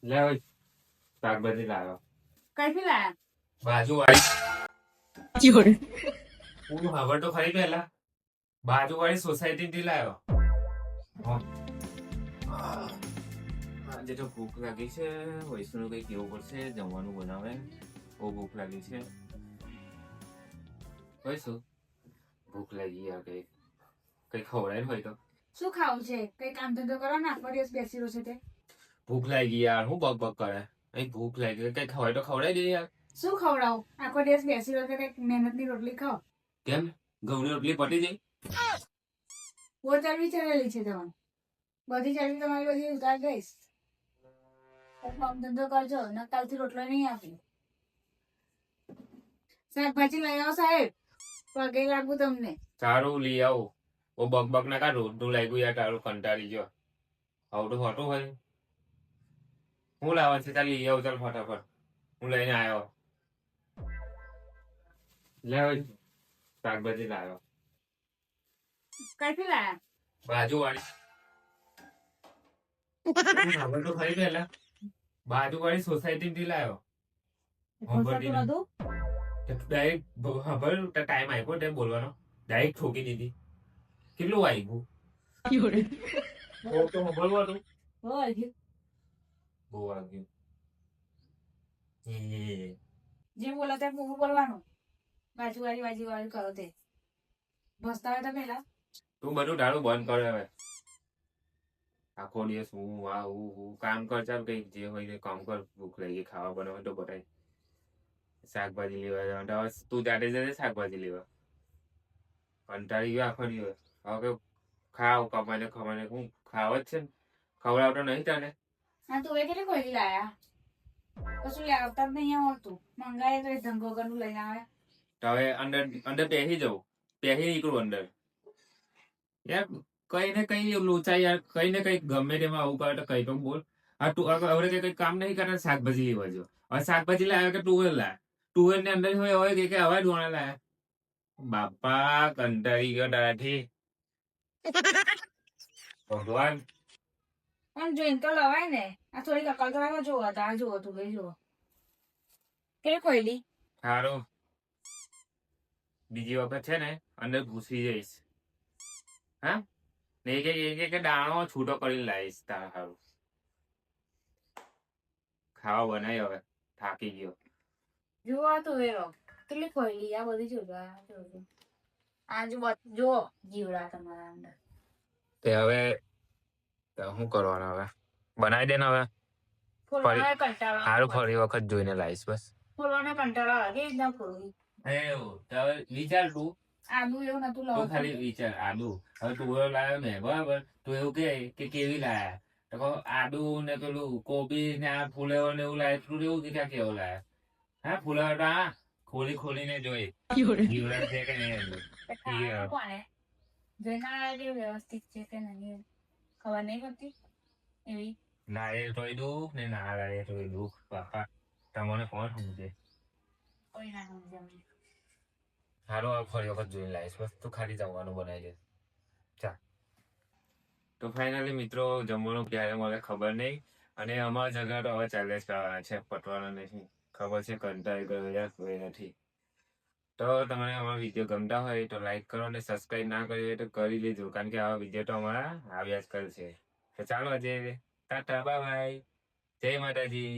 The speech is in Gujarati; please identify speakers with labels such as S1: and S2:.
S1: લે ભાઈ શાકભાજી લાવ્યો.
S2: કઈથી લાયા?
S1: બાજુવાળી હું ખબર તો ખરી પેલા બાજુવાળી સોસાયટી થી લાવ્યો. આજે તો ભૂખ લાગી છે. વૈષ્ણુ કઈ કેવું પડશે, જમવાનું બનાવે. બહુ ભૂખ લાગી છે. વૈષ્ણુ ભૂખ લાગી યાર, કઈ કઈ ખવડાય હોય તો.
S2: શું ખાવું છે? કઈ કામ ધંધો કરો ને, આખો દિવસ બેસી રહ્યો છે તે.
S1: ભૂખ લાગી યાર, હું બક બક કરે. કઈ ભૂખ લાગી, કઈ ખવાય તો ખવડાવી દે યાર.
S2: શું ખવડાવું? આખો દિવસ બેસી રહ્યો છે, કઈક મહેનત ની રોટલી ખાઓ.
S1: કેમ ઘઉંની રોટલી પટી જઈ?
S2: બહુ ચરબી ચડેલી છે તમારે. બધી ચરબી તમારી બધી ઉતાર દઈશ. કામ ધંધો કરજો, ન કાલથી રોટલો નહીં આપી. શાકભાજી લઈ આવો સાહેબ, પગે લાગુ તમને.
S1: સારું લઈ આવું. ઓ બક બક ના કા રોટનું લાગ્યું યાર, તારું કંટાળી ગયો. આવું તો હોતું હોય. હું લાવવા છે? ચાલ લઈ આવું, ચાલ ફટાફટ. હું લઈને આવ્યો. લે શાકભાજી લાવ્યો.
S2: કઈથી લાયા?
S1: બાજુવાળી ખબર તો ખરી પેલા બાજુવાળી સોસાયટી થી લાવ્યો.
S2: ખોસાતું નતું?
S1: ડાયરેક્ટ ખબર ટાઈમ આપ્યો તે બોલવાનો, ડાયરેક્ટ ઠોકી દીધી. કેટલું વાગ્યું? બહુ તો ખબર હતું. બહુ વાગ્યું.
S2: જે બોલો તે પૂરું બોલવાનું. બાજુવાળી કરો તે. ભસતા હોય તો પેલા
S1: તું બધું તારું બંધ કરે હવે. આખો દિવસ હું કામ કર, ચાલ કઈ જે હોય તે કામ કર. ભૂખ લાગી, ખાવા બનાવે તો બતાય. શાકભાજી લેવા જવાનું હવે તું જાતે જજે શાકભાજી લેવા. કંટાળી ગયો આખો દિવસ. હવે ખાવ કમાઈને ખમાઈને હું ખાવ જ છે ને, ખવડાવતો નહીં તને.
S2: હા તું એ કેટલી ખોલી લાયા? કશું લાવતા જ નહીં આવડતું. મંગાય તો એ ધંધો કરનું લઈને આવે.
S1: તો હવે અંદર પહેરી જવું, પહેરી નીકળું અંદર. યાર કઈ ને કઈ લોચા યાર, કઈ ને કઈ ગમે તેમાં આવું કરે તો કઈ તો બોલ. આ તું હવે કઈ કામ નહીં કરે, શાકભાજી લેવા જો. હવે શાકભાજી લાવ્યો કે ટુવેર લાય, ટુવેર ની અંદર હોય કે હવે ડોણા લાયા. બાપા કંટાળી ગયો તારાથી. ભગવાન
S2: પણ જોઈને તો લવાય ને. આ થોડી અકલ તો રાખો. જોવો તો આ જુઓ, તું ગઈ જુઓ કે ખોઈલી.
S1: સારું, બીજી વખત છે ને અંદર ઘૂસી જઈશ. હા ને એક દાણો છૂટો કરીને લાવીશ તારા સારું. ખાવા બનાવી હવે, થાકી ગયો.
S2: જુઓ તું એ કેટલી ખોઈલી. આ બધી જોજો, આ જો જીવડા તમારા અંદર.
S1: તે હવે શું કરવાનું? હવે બનાવી દે ને હવે.
S2: ફોલવાનો કંટાળો
S1: સારું, ફરી વખત જોઈને લાવીશ બસ.
S2: ફોલવાનો કંટાળો આવે કે રીતના ફોલવી.
S1: વિચાર તું.
S2: આદુ એવું નતું
S1: તું
S2: લાવતું.
S1: ખાલી વિચાર. આદુ હવે તું લાવ્યો મેં બરાબર, તું એવું કે કેવી લાયા તો આદુ ને પેલું કોબી ને આ ફુલેવર ને એવું લાય, તું એવું કે કેવું લાયા? હા ફુલેવર તો આ ખોલીને જોઈ જીવડા છે કે નહીં.
S2: કોને જોઈને વ્યવસ્થિત છે કે નહીં ખબર નહીં પડતી એવી.
S1: લાય તોય દુઃખ ને ના લાય તોય દુઃખ. બાપા તમને કોણ સમજે?
S2: કોઈ ના સમજે અમને.
S1: સારું, હવે ફરી વખત જોઈને લાવીશ બસ. તું ખાલી જમવાનું બનાવી દે. ચા તો ફાઇનલી મિત્રો, જમવાનું ક્યારે મળે ખબર નહીં. અને અમારા ઝઘડા તો હવે ચાલે જ કરવાના છે, પટવાના નહીં. ખબર છે કંટાળી ગયો યાર, કોઈ નથી. તો તમને અમારા વિડીયો ગમતા હોય તો લાઈક કરો, અને સબસ્ક્રાઈબ ના કરી હોય તો કરી લેજો, કારણ કે આવા વિડીયો તો અમારા આવ્યા જ કરશે. તો ચાલો આજે ટાટા બાય બાય, જય માતાજી.